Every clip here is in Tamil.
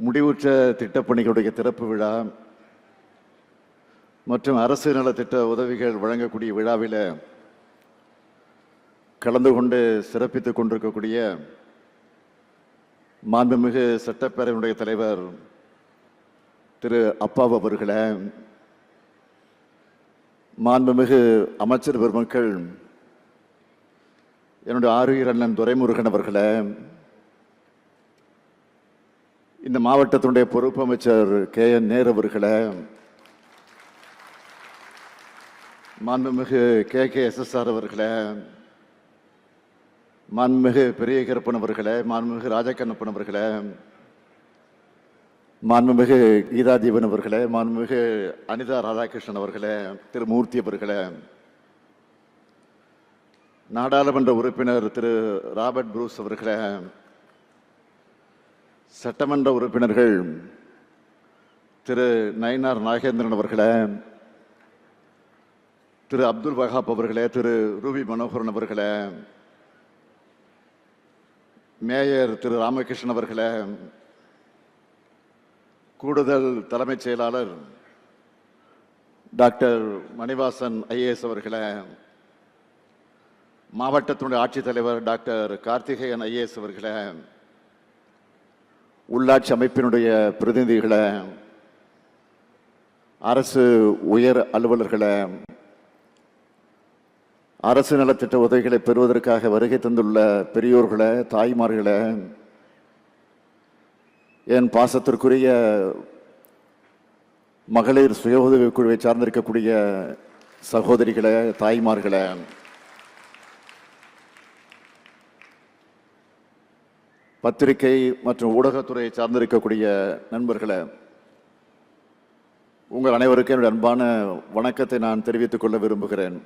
முடிவுற்ற திட்டப்பணிகளுடைய திறப்பு விழா மற்றும் அரசு நலத்திட்ட உதவிகள் வழங்கக்கூடிய விழாவில் கலந்து கொண்டு சிறப்பித்துக் கொண்டிருக்கக்கூடிய மாண்புமிகு சட்டப்பேரவையினுடைய தலைவர் திரு அப்பாவு அவர்களே, மாண்புமிகு அமைச்சர் பெருமக்கள், என்னுடைய ஆறுயிர் அண்ணன் துரைமுருகன் அவர்களே, இந்த மாவட்டத்தினுடைய பொறுப்பு அமைச்சர் KN நேரு அவர்களே, மாண்புமிகு KKSSR அவர்களே, மாண்புமிகு பெரிய கருப்பன் அவர்களே, மாண்புமிகு ராஜகண்ணப்பன் அவர்களே, மாண்புமிகு கீதா தீபன் அவர்களே, மாண்புமிகு அனிதா ராதாகிருஷ்ணன் அவர்களே, திரு மூர்த்தி அவர்களே, நாடாளுமன்ற உறுப்பினர் திரு ராபர்ட் ப்ரூஸ் அவர்களே, சட்டமன்ற உறுப்பினர்கள் திரு நயினார் நாகேந்திரன் அவர்களே, திரு அப்துல் வஹாப் அவர்களே, திரு ரூபி மனோகரன் அவர்களே, மேயர் திரு ராமகிருஷ்ணன் அவர்களே, கூடுதல் தலைமைச் செயலாளர் டாக்டர் மணிவாசன் IAS அவர்களே, மாவட்டத்தினுடைய ஆட்சித்தலைவர் டாக்டர் கார்த்திகேயன் IAS அவர்களே, உள்ளாட்சி அமைப்பினுடைய பிரதிநிதிகளே, அரசு உயர் அலுவலர்களே, அரசு நலத்திட்ட உதவிகளை பெறுவதற்காக வருகை தந்துள்ள பெரியோர்களே, தாய்மார்களே, என் பாசத்திற்குரிய மகளிர் சுய உதவி குழுவை சார்ந்திருக்கக்கூடிய சகோதரிகளே, தாய்மார்களே, பத்திரிகை மற்றும் ஊடகத்துறையை சார்ந்திருக்கக்கூடிய நண்பர்களே, உங்கள் அனைவருக்கும் என்னுடைய அன்பான வணக்கத்தை நான் தெரிவித்துக் கொள்ள விரும்புகிறேன்.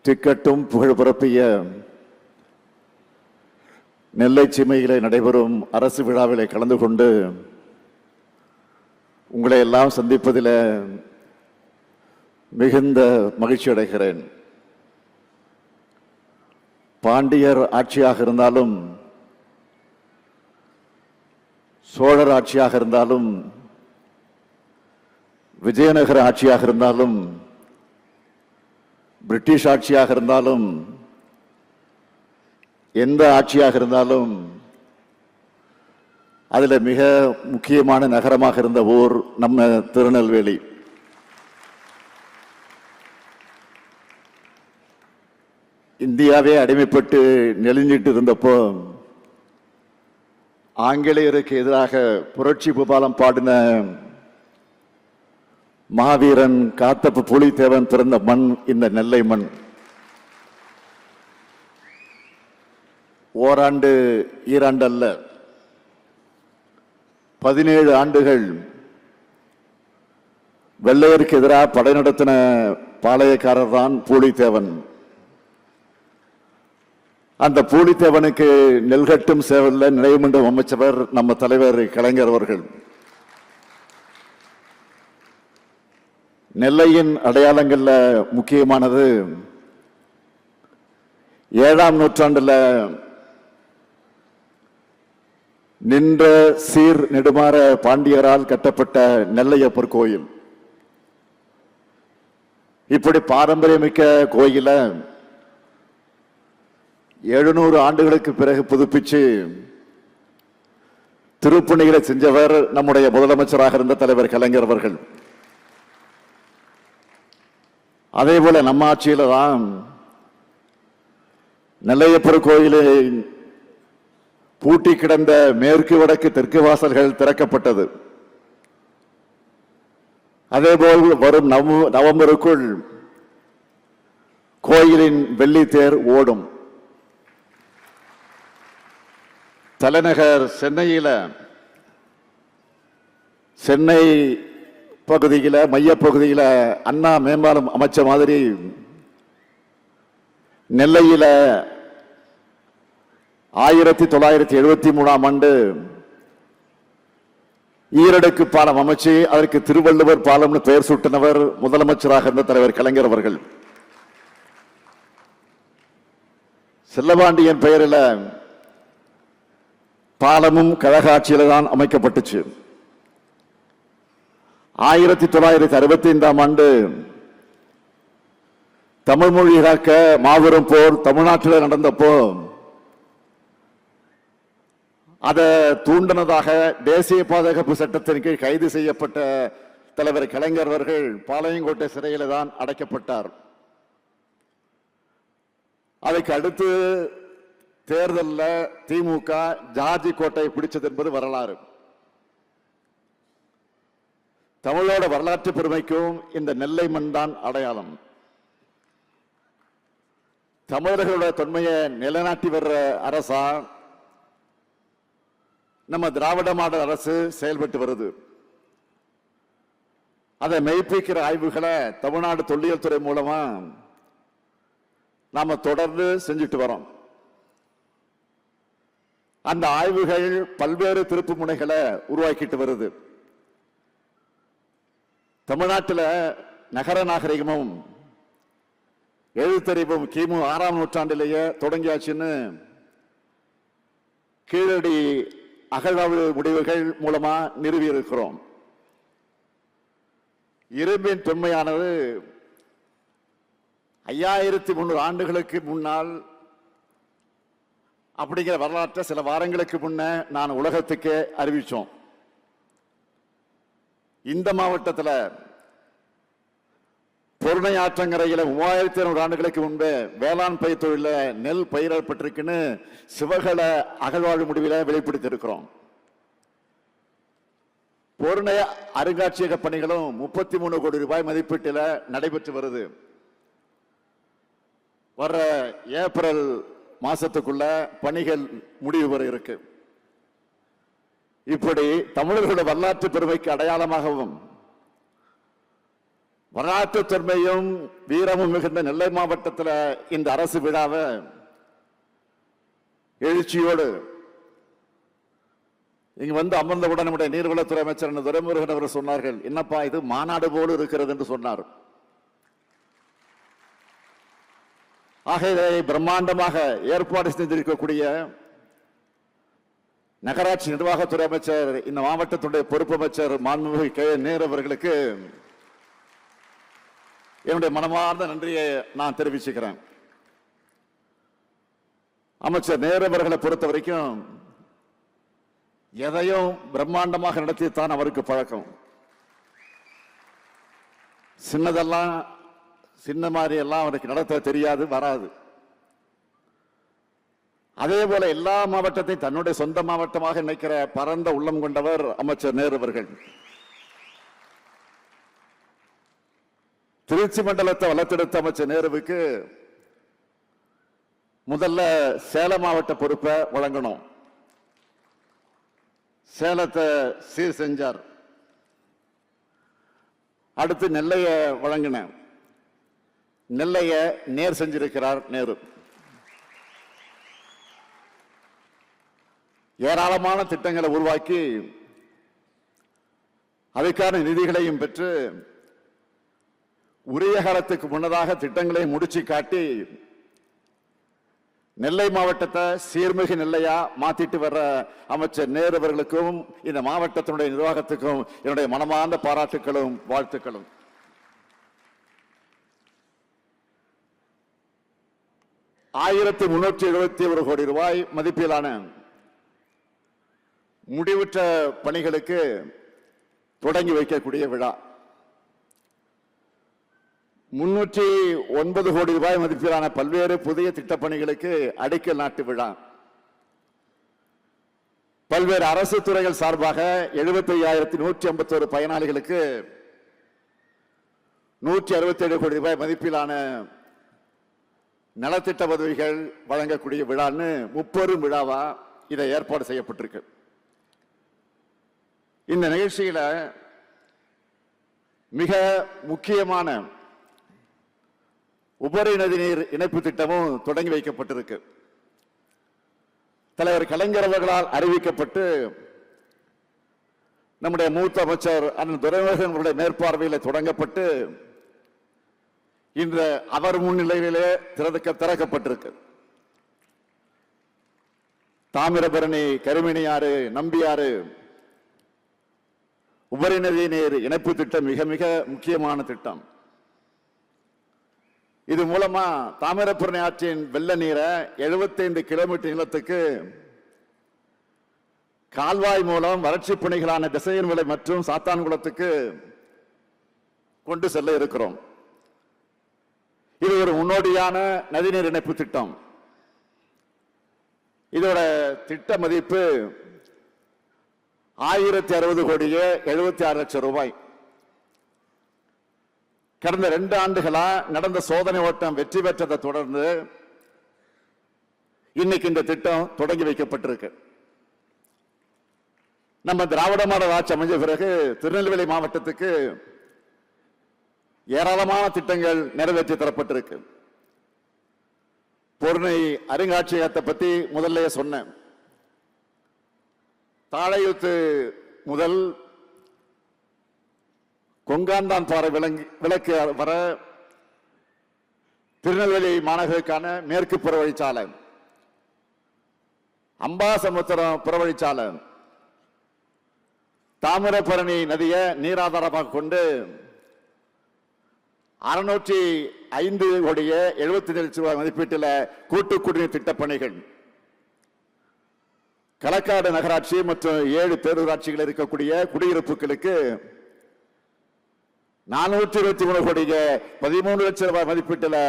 திக்கட்டும் புகழ் பரப்பிய நெல்லை சீமையிலே நடைபெறும் அரசு விழாவிலே கலந்து கொண்டு உங்களை எல்லாம் சந்திப்பதில் மிகுந்த மகிழ்ச்சி அடைகிறேன். பாண்டியர் ஆட்சியாக இருந்தாலும், சோழர் ஆட்சியாக இருந்தாலும், விஜயநகர ஆட்சியாக இருந்தாலும், பிரிட்டிஷ் ஆட்சியாக இருந்தாலும், எந்த ஆட்சியாக இருந்தாலும் அதில் மிக முக்கியமான நகரமாக இருந்த ஊர் நம்ம திருநெல்வேலி. இந்தியாவே அடிமைப்பட்டு நெளிஞ்சிட்டு இருந்தப்போ ஆங்கிலேயருக்கு எதிராக புரட்சி பூபாலம் பாடின மாவீரன் காத்தப்ப புலித்தேவன் பிறந்த மண் இந்த நெல்லை மண். ஓராண்டு ஈராண்டு அல்ல, 17 ஆண்டுகள் வெள்ளையருக்கு எதிராக படை நடத்தின பாளையக்காரர் தான் பூலித்தேவன். அந்த பூலித்தேவனுக்கு நெல்கட்டும் சேவலில் நினைவுமன்றம் அமைச்சவர் நம்ம தலைவர் கலைஞர் அவர்கள். நெல்லையின் அடையாளங்கள்ல முக்கியமானது 7ஆம் நூற்றாண்டுல நின்ற சீர் நெடுமாற பாண்டியரால் கட்டப்பட்ட நெல்லையப்பர் கோயில். இப்படி பாரம்பரியமிக்க கோயில 700 ஆண்டுகளுக்கு பிறகு புதுப்பிச்சு திருப்பணிகளை செஞ்சவர் நம்முடைய முதலமைச்சராக இருந்த தலைவர் கலைஞர் அவர்கள். அதே போல நம்ம ஆட்சியில தான் நெல்லையப்பர் கோயிலை பூட்டி கிடந்த மேற்கு வடக்கு தெற்கு வாசல்கள் திறக்கப்பட்டது. அதேபோல் வரும் நவம்பருக்குள் கோயிலின் வெள்ளி தேர் ஓடும். தலைநகர் சென்னை பகுதியில் மையப்பகுதியில் அண்ணா மேம்பாலம் அமைச்ச மாதிரி நெல்லையில் 1973ஆம் ஆண்டு ஈரடுக்கு பாலம் அமைச்சு அதற்கு திருவள்ளுவர் பாலம்னு பெயர் சூட்டினவர் முதலமைச்சராக இருந்த தலைவர் கலைஞர் அவர்கள். செல்லபாண்டியன் பெயரில் பாலமும் கழக ஆட்சியில தான் அமைக்கப்பட்டுச்சு. 1965ஆம் ஆண்டு தமிழ் மொழி காக்க மாபெரும் போர் தமிழ்நாட்டில் நடந்தப்போ அதை தூண்டினதாக தேசிய பாதுகாப்பு சட்டத்தின் கீழ் கைது செய்யப்பட்ட தலைவர் கலைஞர் அவர்கள் பாளையங்கோட்டை சிறையில் தான் அடைக்கப்பட்டார். அதுக்கு அடுத்து தேர்தலில் திமுக ஜார்ஜி கோட்டையை பிடிச்சது என்பது வரலாறு. தமிழோட வரலாற்று பெருமைக்கும் இந்த நெல்லை மண் தான் அடையாளம். தமிழர்களோட தொன்மையை நிலைநாட்டி வர்ற அரசா நம்ம திராவிட மாடல் அரசு செயல்பட்டு வருது. அதை மெய்ப்பிக்கிற ஆய்வுகளை தமிழ்நாடு தொல்லியல் துறை மூலமா நாம தொடர்ந்து செஞ்சுட்டு வரோம். அந்த ஆய்வுகள் பல்வேறு திருப்பு முனைகளை உருவாக்கிட்டு வருது. தமிழ்நாட்டில் நகர நாகரிகமும் எழுத்தறிவும் கிமு 6ஆம் நூற்றாண்டிலேயே தொடங்கியாச்சுன்னு கீழடி அகழ்வாய்வு முடிவுகள் மூலமா நிறுவி இருக்கிறோம். இரும்பின் தொன்மையானது 5300 ஆண்டுகளுக்கு முன்னால் அப்படிங்கிற வரலாற்றை சில வாரங்களுக்கு முன்ன நான் உலகத்துக்கே அறிவிச்சோம். இந்த மாவட்டத்தில் பொருணை ஆற்றங்கரையில் 3200 ஆண்டுகளுக்கு முன்பே வேளாண் பயிர் தொழில நெல் பயிரிடப்பட்டிருக்குன்னு சிவகல அகழ்வாழ்வு முடிவில் வெளிப்படுத்தி இருக்கிறோம். பொருணை அருங்காட்சியக பணிகளும் 33 கோடி ரூபாய் மதிப்பீட்டில் நடைபெற்று வருது. வர ஏப்ரல் மாசத்துக்குள்ள பணிகள் முடிவு வர இருக்கு. இப்படி தமிழர்களோட வரலாற்று பெருமைக்கு அடையாளமாகவும் வரலாற்று தொன்மையும் வீரமும் மிகுந்த நெல்லை மாவட்டத்தில் இந்த அரசு விழாவை எழுச்சியோடு இங்க வந்து அமர்ந்தவுடன் நம்முடைய நீர்வளத்துறை அமைச்சர் துரைமுருகன் அவர் சொன்னார்கள், என்னப்பா இது மாநாடு போல இருக்கிறது என்று சொன்னார். ஆக இதை பிரம்மாண்டமாக ஏற்பாடு செய்திருக்கக்கூடிய நகராட்சி நிர்வாகத்துறை அமைச்சர், இந்த மாவட்டத்துடைய பொறுப்பு அமைச்சர் மாண்புமிகு கே நேரு அவர்களுக்கு என்னுடைய மனமார்ந்த நன்றியை நான் தெரிவிச்சுக்கிறேன். அமைச்சர் நேரு அவர்களை பொறுத்த வரைக்கும் எதையும் பிரம்மாண்டமாக நடத்தித்தான் அவருக்கு பழக்கம். சின்னதெல்லாம் சின்ன மாதிரி எல்லாம் அவருக்கு நடத்த தெரியாது, வராது. அதே போல எல்லா மாவட்டத்தையும் தன்னுடைய சொந்த மாவட்டமாக நினைக்கிற பரந்த உள்ளம் கொண்டவர் அமைச்சர் நேரு அவர்கள். திருச்சி மண்டலத்தை வளர்த்தெடுத்த அமைச்சர் நேருவுக்கு முதல்ல சேலம் மாவட்ட பொறுப்பை வழங்கணும். சேலத்தை சீர் செஞ்சார். அடுத்து நெல்லைய வழங்கின, நெல்லைய நேர் செஞ்சிருக்கிறார் நேரு. ஏராளமான திட்டங்களை உருவாக்கி அதுக்கான நிதிகளையும் பெற்று உரிய காலத்துக்கு முன்னதாக திட்டங்களை முடிச்சு காட்டி நெல்லை மாவட்டத்தை சீர்மிகு நெல்லையா மாத்திட்டு வர்ற அமைச்சர் நேரு அவர்களுக்கும் இந்த மாவட்டத்தினுடைய நிர்வாகத்துக்கும் என்னுடைய மனமார்ந்த பாராட்டுகளும் வாழ்த்துக்களும். $1371 கோடி ரூபாய் மதிப்பிலான முடிவுற்ற பணிகளுக்கு தொடங்கி வைக்கக்கூடிய விழா. 309 கோடி ரூபாய் மதிப்பிலான பல்வேறு புதிய திட்டப்பணிகளுக்கு அடிக்கல் நாட்டு விழா. பல்வேறு அரசு துறைகள் சார்பாக 75,151 பயனாளிகளுக்கு 167 கோடி ரூபாய் மதிப்பிலான நலத்திட்ட உதவிகள் வழங்கக்கூடிய விழான்னு 30 விழாவா இதை ஏற்பாடு செய்யப்பட்டிருக்கு. இந்த நிகழ்ச்சியில மிக முக்கியமான உபரி நதிநீர் இணைப்பு திட்டமும் தொடங்கி வைக்கப்பட்டிருக்கு. தலைவர் கலைஞர் அவர்களால் அறிவிக்கப்பட்டு நம்முடைய மூத்த அமைச்சர் அண்ணன் துரைமுருகன் அவருடைய மேற்பார்வையில் தொடங்கப்பட்டு இன்று அவர் முன்னிலையிலே திறக்கப்பட்டிருக்கு. தாமிரபரணி, கருமணியாறு, நம்பியாறு உபரி நதி நீர் இணைப்பு திட்டம் மிக மிக முக்கியமான திட்டம். இது மூலமா தாமிரபரணி ஆற்றின் வெள்ள நீரை 75 கிலோமீட்டர் நீளத்துக்கு கால்வாய் மூலம் வறட்சி பணிகளான திசையன்விளை மற்றும் சாத்தான்குளத்துக்கு கொண்டு செல்ல இருக்கிறோம். இது ஒரு முன்னோடியான நதிநீர் இணைப்பு திட்டம். இதோட திட்ட மதிப்பு 1060 கோடியே 76 லட்சம் ரூபாய். கடந்த 2 ஆண்டுகளா நடந்த சோதனை ஓட்டம் வெற்றி பெற்றதை தொடர்ந்து இன்னைக்கு இந்த திட்டம் தொடங்கி வைக்கப்பட்டிருக்கு. நம்ம திராவிட மாடல் ஆட்சி அமைஞ்ச பிறகு திருநெல்வேலி மாவட்டத்துக்கு ஏராளமான திட்டங்கள் நிறைவேற்றி தரப்பட்டிருக்கு. பொருணை அருங்காட்சியகத்தை பத்தி முதல்ல சொன்னேன். தாழையூத்து முதல் கொங்காந்தான் பாறை விளக்கு வர திருநெல்வேலி மாநகருக்கான மேற்கு புறவழிச்சாலை, அம்பாசமுத்திரம் புறவழிச்சாலை, தாமிரபரணி நதியை நீராதாரமாக கொண்டு 605 கோடியே 75 லட்சம் ரூபாய் மதிப்பீட்டில் கூட்டு குடிநீர் திட்ட பணிகள், களக்காடு நகராட்சி மற்றும் 7 பேரூராட்சிகள் இருக்கக்கூடிய குடியிருப்புகளுக்கு 423 கோடியே 13 லட்சம் ரூபாய் மதிப்பீட்டில்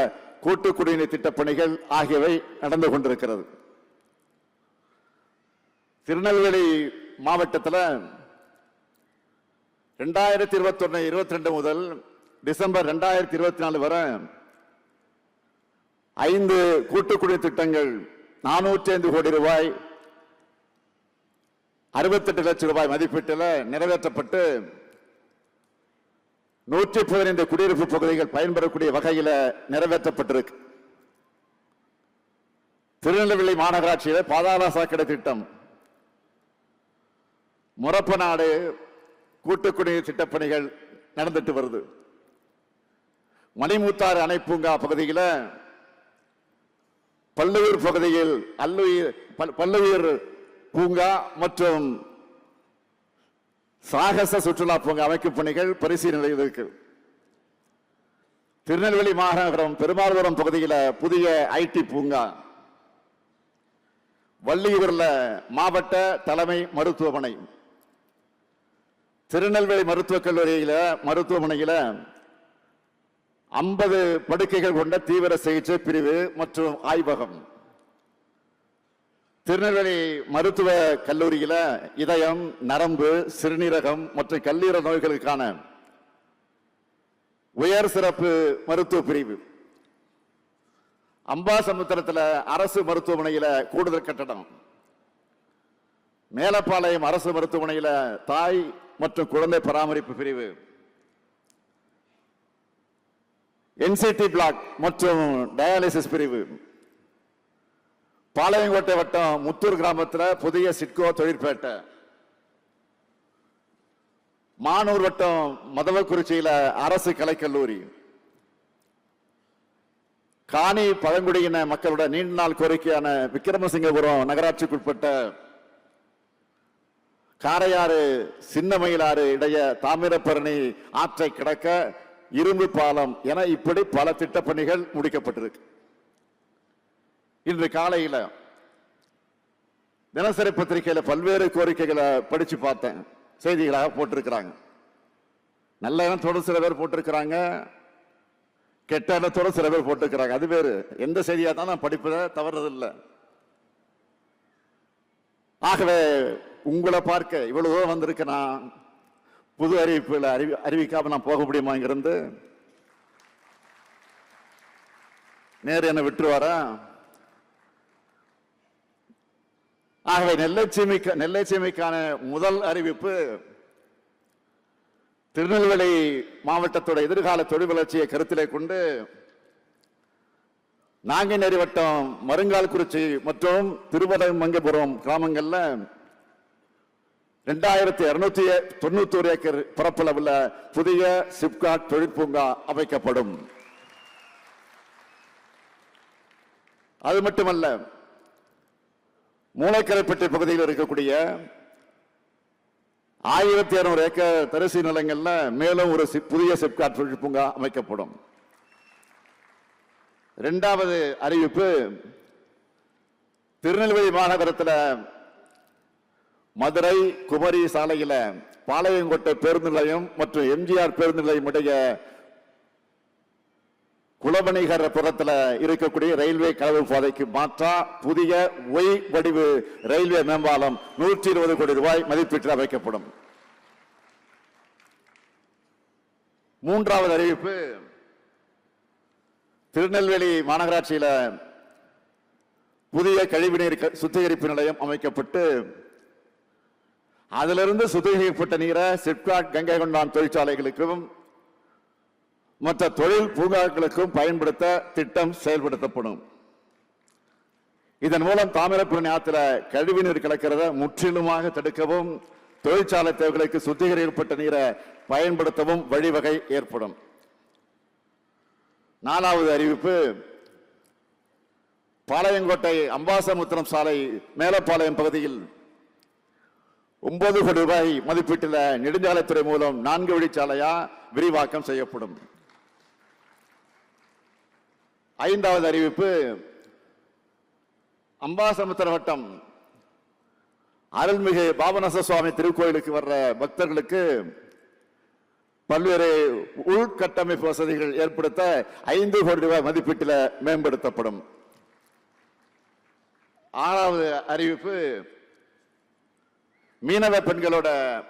கூட்டு குடிநீர் திட்ட பணிகள் ஆகியவை நடந்து கொண்டிருக்கிறது. திருநெல்வேலி மாவட்டத்தில் 2021-22 முதல் டிசம்பர் 2024 வரை 5 கூட்டு குடிநீர் திட்டங்கள் 405 கோடி ரூபாய் 68 லட்சம் ரூபாய் மதிப்பீட்டில் நிறைவேற்றப்பட்டு 115 குடியிருப்பு பகுதிகள் பயன்பெறக்கூடிய வகையில் நிறைவேற்றப்பட்டிருக்கு. திருநெல்வேலி மாநகராட்சியில் பாதாள சாக்கடை திட்டம், முரப்பநாடு கூட்டு குடிநீர் திட்டப்பணிகள் நடந்துட்டு வருது. மணிமுத்தாறு அணை பூங்கா பகுதியில் பல்லுயிர் பகுதியில் பல்லுயிர் பூங்கா மற்றும் சாகச சுற்றுலா பூங்கா அமைக்கும் பணிகள் பரிசீலனையில் இருக்கு. திருநெல்வேலி மாநகரம் பெருமாள்புரம் பகுதியில் புதிய ஐடி பூங்கா, வள்ளியூர்ல மாவட்ட தலைமை மருத்துவமனை, திருநெல்வேலி மருத்துவக் கல்லூரியில மருத்துவமனையில் 50 படுக்கைகள் கொண்ட தீவிர சிகிச்சை பிரிவு மற்றும் ஆய்வகம், திருநெல்வேலி மருத்துவ கல்லூரியில இதயம், நரம்பு, சிறுநீரகம் மற்றும் கல்லீரல் நோய்களுக்கான உயர் சிறப்பு மருத்துவ பிரிவு, அம்பாசமுத்திரத்தில் அரசு மருத்துவமனையில கூடுதல் கட்டடம், மேலப்பாளையம் அரசு மருத்துவமனையில தாய் மற்றும் குழந்தை பராமரிப்பு பிரிவு, என்சிடி பிளாக் மற்றும் டயாலிசிஸ் பிரிவு, பாளையங்கோட்டை வட்டம் முத்தூர் கிராமத்தில் புதிய சிட்கோ தொழிற்பேட்டை, மானூர் வட்டம் மதவக்குறிச்சியில அரசு கலைக்கல்லூரி, காணி பழங்குடியின மக்களோட நீண்ட நாள் கோரிக்கையான விக்கிரமசிங்கபுரம் நகராட்சிக்குட்பட்ட காரையாறு சின்னமயிலாறு இடைய தாமிரபரணி ஆற்றை கடக்க இரும்பு பாலம் என இப்படி பல திட்டப்பணிகள் முடிக்கப்பட்டிருக்கு. இன்று காலையில் தினசரி பத்திரிகையில பல்வேறு கோரிக்கைகளை படிச்சு பார்த்தேன், செய்திகளாக போட்டிருக்கிறாங்க. நல்ல எண்ணத்தோடு சில பேர் போட்டிருக்கிறாங்க, கெட்ட எண்ணத்தோடு சில பேர் போட்டிருக்கிறாங்க. அது வேறு, எந்த செய்தியா தான் நான் படிப்பதை தவறுதில்லை. ஆகவே உங்களை பார்க்க இவ்வளவு தூரம் வந்திருக்க நான் புது அறிவிப்புகளை அறிவிக்காம நான் போக முடியுமா? இங்கிருந்து நேரு என்ன விட்டுருவார? ஆகவே நெல்லை சீமைக்கான முதல் அறிவிப்பு திருநெல்வேலி மாவட்டத்தோட எதிர்கால தொழில் வளர்ச்சியை கருத்திலே கொண்டு நாங்குநேரி வட்டம் மருங்கால்குறிச்சி மற்றும் திருவரங்கபுரம் கிராமங்கள்ல 2291 ஏக்கர் பரப்பளவுள்ள புதிய சிப்காட் தொழிற்பூங்கா அமைக்கப்படும். அது மட்டுமல்ல, மூளைக்கரைப்பட்டி பகுதியில் இருக்கக்கூடிய 1200 ஏக்கர் தரிசு நிலங்கள்ல மேலும் ஒரு புதிய சிப்காட் தொழில் பூங்கா அமைக்கப்படும். இரண்டாவது அறிவிப்பு, திருநெல்வேலி மாநகரத்தில் மதுரை குமரி சாலையில் பாளையங்கோட்டை பேருந்து நிலையம் மற்றும் எம்ஜிஆர் பேருந்து நிலையம் உடைய குலபணிகர புறத்தில் இருக்கக்கூடிய ரயில்வே கலவு பாதைக்கு மாற்றா புதிய ஒய் வடிவு ரயில்வே மேம்பாலம் 120 கோடி ரூபாய் மதிப்பீட்டில் அமைக்கப்படும். மூன்றாவது அறிவிப்பு, திருநெல்வேலி மாநகராட்சியில் புதிய கழிவுநீர் சுத்திகரிப்பு நிலையம் அமைக்கப்பட்டு அதிலிருந்து சுத்திகரிக்கப்பட்ட நீரை சிப்காட் கங்கை கொண்டான் தொழிற்சாலைகளுக்கும் மற்ற தொழில் பூங்காக்களுக்கும் பயன்படுத்த திட்டம் செயல்படுத்தப்படும். இதன் மூலம் தாமிரபரணி ஆற்றில கழிவுநீர் கலக்கிறத முற்றிலுமாக தடுக்கவும் தொழிற்சாலை தேவைகளுக்கு சுத்திகரிக்கப்பட்ட நீரை பயன்படுத்தவும் வழிவகை ஏற்படும். நாலாவது அறிவிப்பு, பாளையங்கோட்டை அம்பாசமுத்திரம் சாலை மேலப்பாளையம் பகுதியில் 9 கோடி ரூபாய் மதிப்பீட்டில் நெடுஞ்சாலைத்துறை மூலம் 4 வழிச்சாலையா விரிவாக்கம் செய்யப்படும். ஐந்தாவது அறிவிப்பு, அம்பாசமுத்திரம் வட்டம் அருள்மிகு பாபநாச சுவாமி திருக்கோயிலுக்கு வர்ற பக்தர்களுக்கு பல்வேறு உள்கட்டமைப்பு வசதிகள் ஏற்படுத்த 5 கோடி ரூபாய் மதிப்பீட்டில் மேம்படுத்தப்படும். ஆறாவது அறிவிப்பு, மீனவ பெண்களோட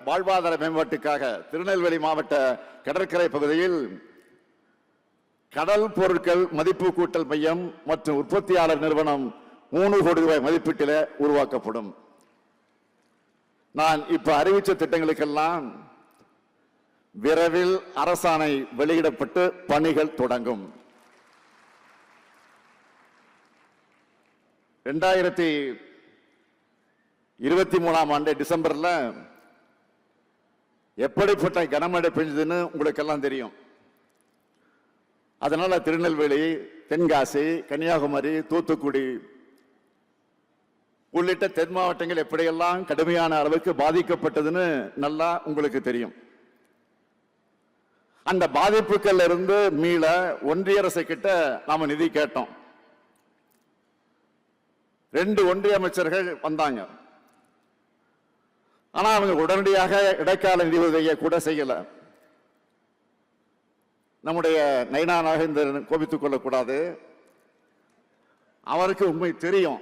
வாழ்வாதார மேம்பாட்டுக்காக திருநெல்வேலி மாவட்ட கடற்கரை பகுதியில் கடல் பொருட்கள் மதிப்பு கூட்டல் மையம் மற்றும் உற்பத்தியாளர் நிறுவனம் 3 கோடி ரூபாய் மதிப்பீட்டில் உருவாக்கப்படும். நான் இப்ப அறிவிச்ச திட்டங்களுக்கெல்லாம் விரைவில் அரசாணை வெளியிடப்பட்டு பணிகள் தொடங்கும். 2023ஆம் ஆண்டு டிசம்பர்ல எப்படிப்பட்ட கனமழை பெஞ்சதுன்னு உங்களுக்கெல்லாம் தெரியும். அதனால திருநெல்வேலி, தென்காசி, கன்னியாகுமரி, தூத்துக்குடி உள்ளிட்ட தென் மாவட்டங்கள் எப்படியெல்லாம் கடுமையான அளவுக்கு பாதிக்கப்பட்டதுன்னு நல்லா உங்களுக்கு தெரியும். அந்த பாதிப்புகள் இருந்து மீள ஒன்றிய அரசு கிட்ட நாம நிதி கேட்டோம். 2 ஒன்றிய அமைச்சர்கள் வந்தாங்க. ஆனா அவங்க உடனடியாக இடைக்கால நிதி உதவியை கூட செய்யல. நம்முடைய நைனா நாகேந்திரன் கோபித்துக் கொள்ளக்கூடாது, அவருக்கு உண்மை தெரியும்.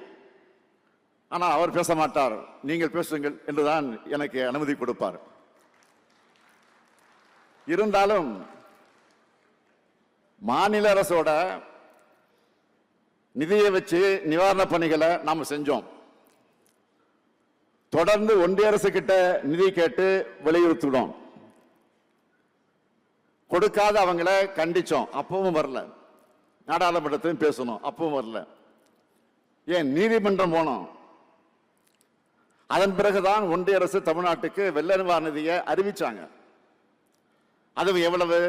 ஆனா அவர் பேச மாட்டார், நீங்கள் பேசுங்கள் என்றுதான் எனக்கு அனுமதி கொடுப்பார். இருந்தாலும் மாநில அரசோட நிதியை வச்சு நிவாரண பணிகளை நாம செஞ்சோம். தொடர்ந்து ஒன்றிய அரசு கிட்ட நிதி கேட்டு வலியுறுத்தினோம். கொடுக்காத அவங்களை கண்டிச்சோம், அப்பவும் வரல. நாடாளுமன்றத்தையும் பேசணும், அப்பவும் வரல. ஏன் நீதிமன்றம் போனோம். அதன் பிறகுதான் ஒன்றிய அரசு தமிழ்நாட்டுக்கு வெள்ள நிவாரண நிதியை அறிவிச்சாங்க. அது எவ்வளவு?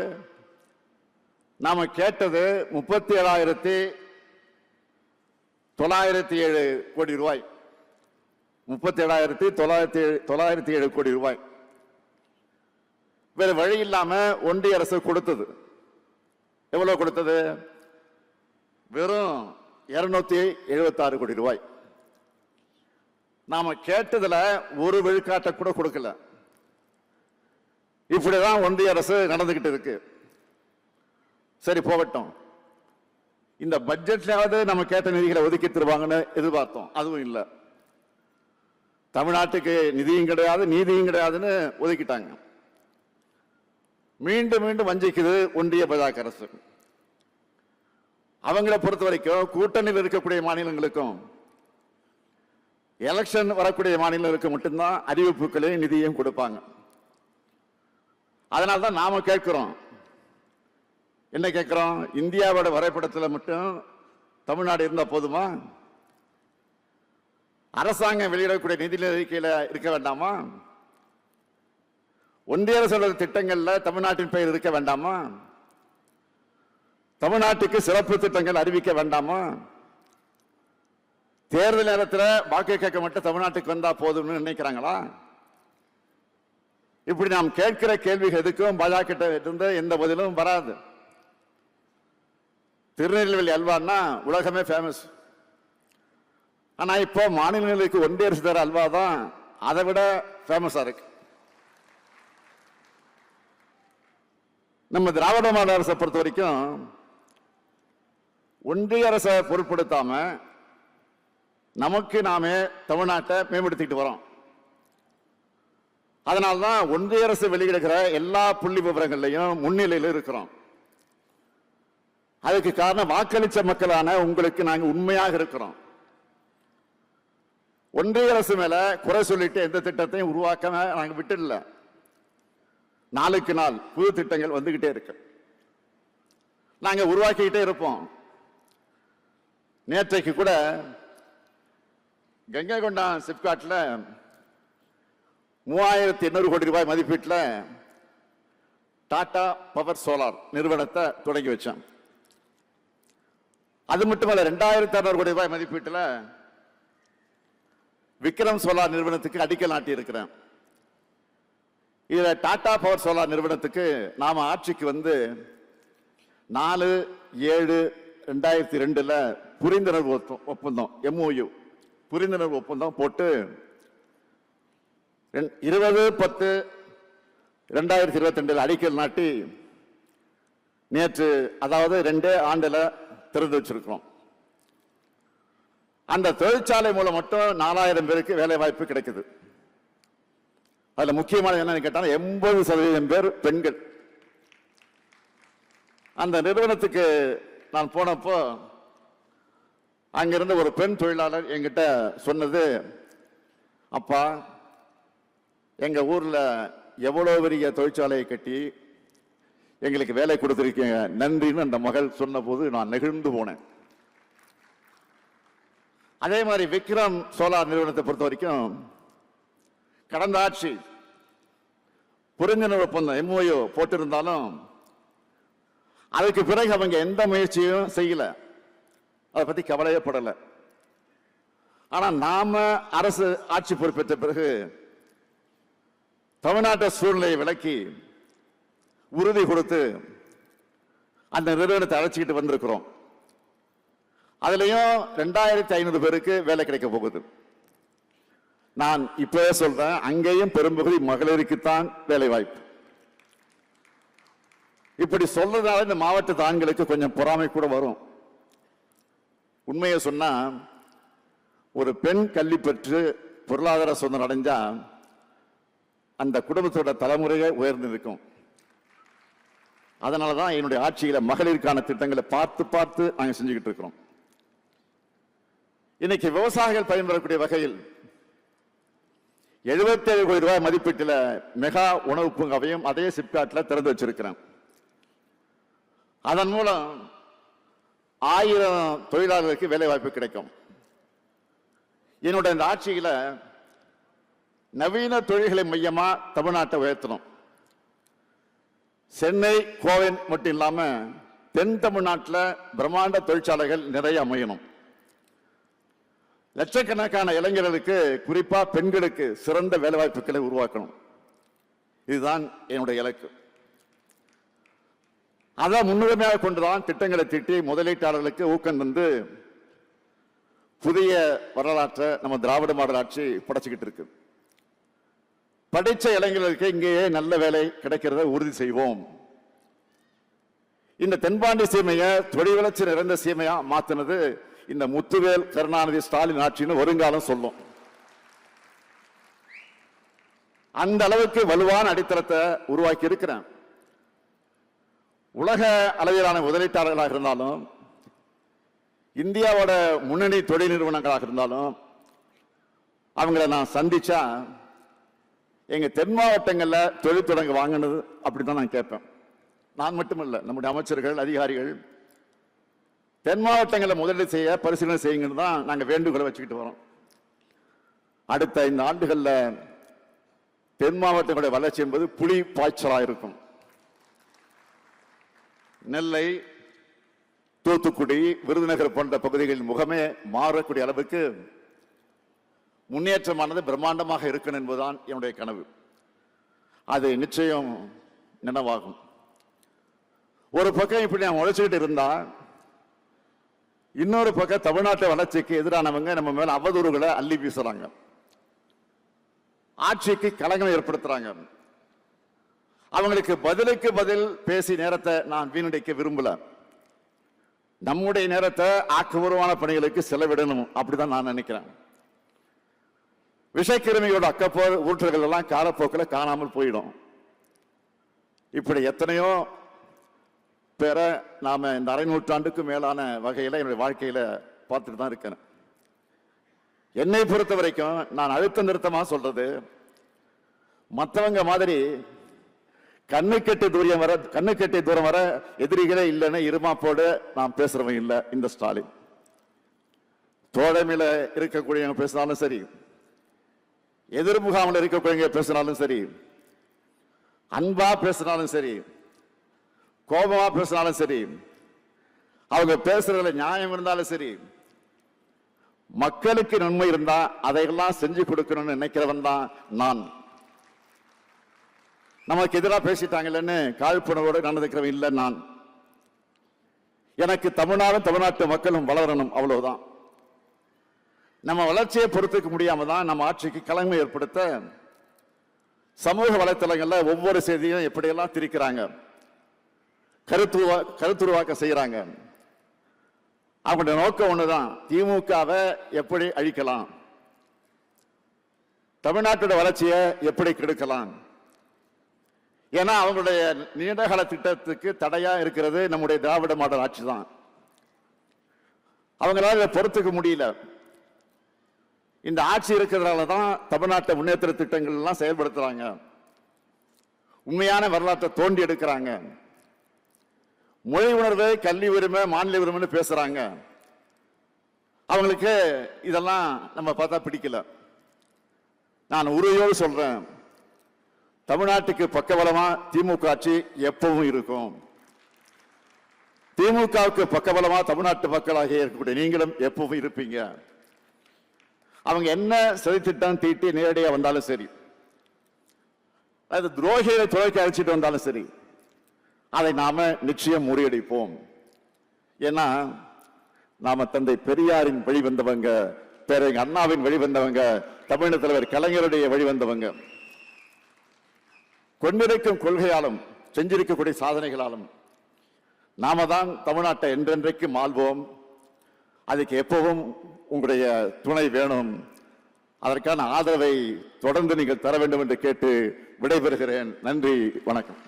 நாம கேட்டது 37,907 கோடி ரூபாய். 37,907 கோடி ரூபாய். வேற வழி இல்லாம ஒன்றிய அரசு கொடுத்தது. எவ்வளவு கொடுத்தது? வெறும் 276 கோடி ரூபாய். நாம கேட்டதுல ஒரு விழுக்காட்டை கூட கொடுக்கல. இப்படிதான் ஒன்றிய அரசு நடந்துகிட்டு இருக்கு. சரி போகட்டும், இந்த பட்ஜெட்லாவது நம்ம கேட்ட நிதிகளை ஒதுக்கி தருவாங்கன்னு எதிர்பார்த்தோம். அதுவும் இல்லை. தமிழ்நாட்டுக்கு நிதியும் கிடையாது, நீதியும் கிடையாதுன்னு ஒதுக்கிட்டாங்க. மீண்டும் மீண்டும் வஞ்சிக்குது ஒன்றிய பாஜக அரசு. அவங்களை பொறுத்த வரைக்கும் கூட்டணியில் இருக்கக்கூடிய மாநிலங்களுக்கும் எலெக்ஷன் வரக்கூடிய மாநிலங்களுக்கு மட்டும்தான் அறிவிப்புகளையும் நிதியும் கொடுப்பாங்க. அதனால்தான் நாம கேட்கிறோம். என்ன கேட்கிறோம்? இந்தியாவோட வரைபடத்தில் மட்டும் தமிழ்நாடு இருந்தா போதுமா? அரசாங்கம் வெளியிடக்கூடிய நிதி அறிக்கையில இருக்க வேண்டாமா? ஒன்றிய அரசு திட்டங்கள்ல தமிழ்நாட்டின் பெயர் இருக்க வேண்டாமா? தமிழ்நாட்டுக்கு சிறப்பு திட்டங்கள் அறிவிக்க வேண்டாமா? தேர்தல் நேரத்தில் வாக்கு கேட்க மட்டும் தமிழ்நாட்டுக்கு வந்தா போதும்னு நினைக்கிறாங்களா? இப்படி நாம் கேட்கிற கேள்விகள் எதுக்கும் பாஜக இருந்து எந்த பதிலும் வராது. திருநெல்வேலி அல்வான்னா உலகமே ஃபேமஸ். ஆனா இப்போ மாநிலங்களுக்கு ஒன்றிய அரசு தர அல்வா தான் அதை விட ஃபேமஸா இருக்கு. நம்ம திராவிட மாடல் அரசை பொறுத்த வரைக்கும் ஒன்றிய அரசை பொருட்படுத்தாம நமக்கு நாமே தமிழ்நாட்டை மேம்படுத்திட்டு வரோம். அதனால்தான் ஒன்றிய அரசு வெளியிடுகிற எல்லா புள்ளி விவரங்கள்லையும் முன்னிலையில் இருக்கிறோம். அதுக்கு காரணம் வாக்களிச்ச மக்களான உங்களுக்கு நாங்க உண்மையாக இருக்கிறோம். ஒன்றிய அரசு மேல குறை சொல்லிட்டு எந்த திட்டத்தையும் உருவாக்க நாங்க விட்டுடல. நாளுக்கு நாள் புது திட்டங்கள் வந்துகிட்டே இருக்கு, நாங்க உருவாக்கிக்கிட்டே இருப்போம். நேற்றைக்கு கூட கங்கை கொண்டா சிப்காட்ல 3800 கோடி ரூபாய் மதிப்பீட்டில் டாடா பவர் சோலார் நிறுவனத்தை தொடங்கி வச்சோம். அது மட்டுமல்ல, 2600 கோடி ரூபாய் மதிப்பீட்டில் விக்ரம் சோலார் நிறுவனத்துக்கு அடிக்கல் நாட்டி இருக்கிறேன். இதுல டாடா பவர் சோலார் நிறுவனத்துக்கு நாம ஆட்சிக்கு வந்து 4/7/2002 புரிந்துணர்வு ஒப்பந்தம் MOU புரிந்துணர்வு ஒப்பந்தம் போட்டு 20/10/2022 அடிக்கல் நாட்டி நேற்று, அதாவது 2 ஆண்டுல திறந்து வச்சிருக்கிறோம். அந்த தொழிற்சாலை மூலம் மட்டும் 4000 பேருக்கு வேலை வாய்ப்பு கிடைக்குது. அதுல முக்கியமான என்னன்னு கேட்டா 80% பேர் பெண்கள். அந்த நிறுவனத்துக்கு நான் போனப்போ அங்கிருந்த ஒரு பெண் தொழிலாளர் என்கிட்ட சொன்னது, அப்பா எங்க ஊர்ல எவ்வளவு பெரிய தொழிற்சாலையை கட்டி எங்களுக்கு வேலை கொடுத்திருக்கீங்க, நன்றின்னு அந்த மகள் சொன்ன போது நான் நெகிழ்ந்து போனேன். அதே மாதிரி விக்ரம் சோலார் நிறுவனத்தை பொறுத்த வரைக்கும் கடந்த ஆட்சி புரிந்துணர்வு ஒப்பந்தம் MOU போட்டிருந்தாலும் அதுக்கு பிறகு அவங்க எந்த முயற்சியும் செய்யல, அதை பத்தி கவலையப்படல. ஆனா நாம அரசு ஆட்சி பொறுப்பேற்ற பிறகு தமிழ்நாட்டு சூழ்நிலையை விளக்கி உறுதி கொடுத்து அந்த நிறுவனத்தை அழைச்சிக்கிட்டு வந்திருக்கிறோம். அதுலயும் 2500 பேருக்கு வேலை கிடைக்க போகுது. நான் இப்பவே சொல்றேன், அங்கேயும் பெரும்பகுதி மகளிருக்குத்தான் வேலை வாய்ப்பு. இப்படி சொல்றதால இந்த மாவட்ட ஆண்களுக்கு கொஞ்சம் பொறாமை கூட வரும். உண்மையை சொன்னா, ஒரு பெண் கல்வி பெற்று பொருளாதார சுதந்திரம் அடைஞ்சா அந்த குடும்பத்தோட தலைமுறையே உயர்ந்து இருக்கும். அதனாலதான் என்னுடைய ஆட்சியில மகளிருக்கான திட்டங்களை பார்த்து பார்த்து நாங்க செஞ்சுக்கிட்டு இருக்கிறோம். இன்னைக்கு விவசாயிகள் பயன்பெறக்கூடிய வகையில் 77 கோடி ரூபாய் மதிப்பீட்டில் மெகா உணவு பூங்காவையும் அதே சிப்காட்ல திறந்து வச்சிருக்கிறேன். அதன் மூலம் 1000 தொழிலாளர்களுக்கு வேலை வாய்ப்பு கிடைக்கும். என்னுடைய இந்த ஆட்சியில நவீன தொழில்களை மையமா தமிழ்நாட்டை உயர்த்தணும். சென்னை, கோவை மட்டும் இல்லாம தென் தமிழ்நாட்டில் பிரம்மாண்ட தொழிற்சாலைகள் நிறைய அமையணும். லட்சக்கணக்கான இளைஞர்களுக்கு, குறிப்பா பெண்களுக்கு சிறந்த வேலை வாய்ப்புகளை உருவாக்கணும். இதுதான் என்னுடைய இலக்கு. அதான் முன்னுரிமையாக கொண்டுதான் திட்டங்களை தீட்டி முதலீட்டாளர்களுக்கு ஊக்கம் தந்து புதிய வரலாற்றை நம்ம திராவிட மாடல் ஆட்சி படைச்சுக்கிட்டு இருக்கு. படிச்ச இளைஞர்களுக்கு இங்கேயே நல்ல வேலை கிடைக்கிறத உறுதி செய்வோம். இந்த தென்பாண்டி சீமையை தொழில் வளர்ச்சி நிறைந்த சீமையா மாத்தினது இந்த முத்துவேல் கருணாநிதி ஸ்டாலின் ஆட்சின்னு வருங்காலம் சொல்லும். அந்த அளவுக்கு வலுவான அடித்தளத்தை உருவாக்கி இருக்கிறேன். உலக அளவிலான முதலீட்டாளர்களாக இருந்தாலும், இந்தியாவோட முன்னணி தொழில் நிறுவனங்களாக இருந்தாலும், அவங்களை நான் சந்திச்சா எங்க தென் மாவட்டங்கள்ல தொழில் தொடங்க வாங்கினது அப்படிதான் நான் கேட்பேன். நான் மட்டுமல்ல, நம்முடைய அமைச்சர்கள், அதிகாரிகள் தென் மாவட்டங்களை முதலீடு செய்ய பரிசீலனை செய்யுங்கன்னு தான் நாங்கள் வேண்டுகோளை வச்சுக்கிட்டு வரோம். அடுத்த 5 ஆண்டுகளில் தென் மாவட்டங்களுடைய வளர்ச்சி என்பது புலி பாய்ச்சலாக இருக்கும். நெல்லை, தூத்துக்குடி, விருதுநகர் போன்ற பகுதிகளின் முகமே மாறக்கூடிய அளவுக்கு முன்னேற்றமானது பிரம்மாண்டமாக இருக்கணும் என்பதுதான் என்னுடைய கனவு. அது நிச்சயம் நினைவாகும். ஒரு பக்கம் இப்படி நான் உழைச்சிக்கிட்டு இருந்தா, இன்னொரு பக்கம் தமிழ்நாட்டு வளர்ச்சிக்கு எதிரானவங்க நம்ம மேல அவதூறுகளை அள்ளி வீசுறாங்க, ஆட்சிக்கு களங்கம் ஏற்படுத்துறாங்க. அவங்களுக்கு பதிலுக்கு பதில் பேசி நேரத்தை நான் வீணடிக்க விரும்பல. நம்முடைய நேரத்தை ஆக்கப்பூர்வமான பணிகளுக்கு செலவிடணும், அப்படிதான் நான் நினைக்கிறேன். விஷக்கிருமியோட அக்கப்போர் ஊற்றல்கள் எல்லாம் காலப்போக்கில் காணாமல் போயிடும். இப்படி எத்தனையோ பேரை நாம இந்த அரை நூற்றாண்டுக்கு மேலான வகையில என்னுடைய வாழ்க்கையில பார்த்துட்டு தான் இருக்கேன். என்னை பொறுத்த வரைக்கும் நான் அழுத்த நிறுத்தமா சொல்றது, மற்றவங்க மாதிரி கண்ணுக்கெட்டி தூரம் வர எதிரிகளே இல்லைன்னு இருமாப்போடு நான் பேசுறவன் இல்லை. இந்த ஸ்டாலின் தோழமையில இருக்கக்கூடியவங்க பேசினாலும் சரி, எதிர்முகாமில் இருக்கக்கூடியவங்க பேசினாலும் சரி, அன்பா பேசினாலும் சரி, கோபமா பேசினாலும் சரி, அவங்க பேசுறதுல நியாயம் இருந்தாலும் சரி, மக்களுக்கு நன்மை இருந்தா அதையெல்லாம் செஞ்சு கொடுக்கணும்னு நினைக்கிறவன் தான் நான். நமக்கு எதிராக பேசிட்டாங்கன்னு காழ்ப்புணர்வோடு நடந்துக்கிறவன் இல்லை நான். எனக்கு தமிழ்நாட்டு மக்களும் வளரணும், அவ்வளவுதான். நம்ம வளர்ச்சியை பொறுத்துக்க முடியாம தான் நம்ம ஆட்சிக்கு களங்கம் ஏற்படுத்த சமூக வலைத்தளங்கள்ல ஒவ்வொரு செய்தியும் எப்படியெல்லாம் திரிக்கிறாங்க, கருத்துருவாக்க செய்யறாங்க. அவங்களுடைய நோக்கம் ஒண்ணுதான், திமுகவை எப்படி அழிக்கலாம், தமிழ்நாட்டோட வளர்ச்சியை எப்படி கெடுக்கலாம். ஏன்னா அவங்களுடைய நீண்டகால திட்டத்துக்கு தடையா இருக்கிறது நம்முடைய திராவிட மாடல் ஆட்சி தான். அவங்களால பொறுத்துக்க முடியல. இந்த ஆட்சி இருக்கிறதுனால தான் தமிழ்நாட்டை முன்னேற்ற திட்டங்கள் எல்லாம் செயல்படுத்துறாங்க, உண்மையான வரலாற்றை தோண்டி எடுக்கிறாங்க, மொழி உணர்வு, கல்வி உரிமை, மாநில உரிமைன்னு பேசுறாங்க. அவங்களுக்கு இதெல்லாம் நம்ம பார்த்தா பிடிக்கல. நான் உறுதியோடு சொல்றேன், தமிழ்நாட்டுக்கு பக்கபலமா திமுக ஆட்சி எப்பவும் இருக்கும். திமுகவுக்கு பக்கபலமா தமிழ்நாட்டு மக்களாக இருக்கக்கூடிய நீங்களும் எப்பவும் இருப்பீங்க. அவங்க என்ன சதித்திட்டம் தீட்டி நேரடியாக வந்தாலும் சரி, அது துரோகிகளை துறைக்கு அழைச்சிட்டு வந்தாலும் சரி, அதை நாம நிச்சயம் முறியடிப்போம். ஏன்னா நாம தந்தை பெரியாரின் வழி வந்தவங்க, பேரறிஞர் அண்ணாவின் வழி வந்தவங்க, தமிழக தலைவர் கலைஞருடைய வழி வந்தவங்க. கொண்டிருக்கும் கொள்கையாலும் செஞ்சிருக்கக்கூடிய சாதனைகளாலும் நாம தான் தமிழ்நாட்டை என்றென்றைக்கும் ஆள்வோம். அதுக்கு எப்பவும் உங்களுடைய துணை வேணும். அதற்கான ஆதரவை தொடர்ந்து நீங்கள் தர வேண்டும் என்று கேட்டு விடைபெறுகிறேன். நன்றி, வணக்கம்.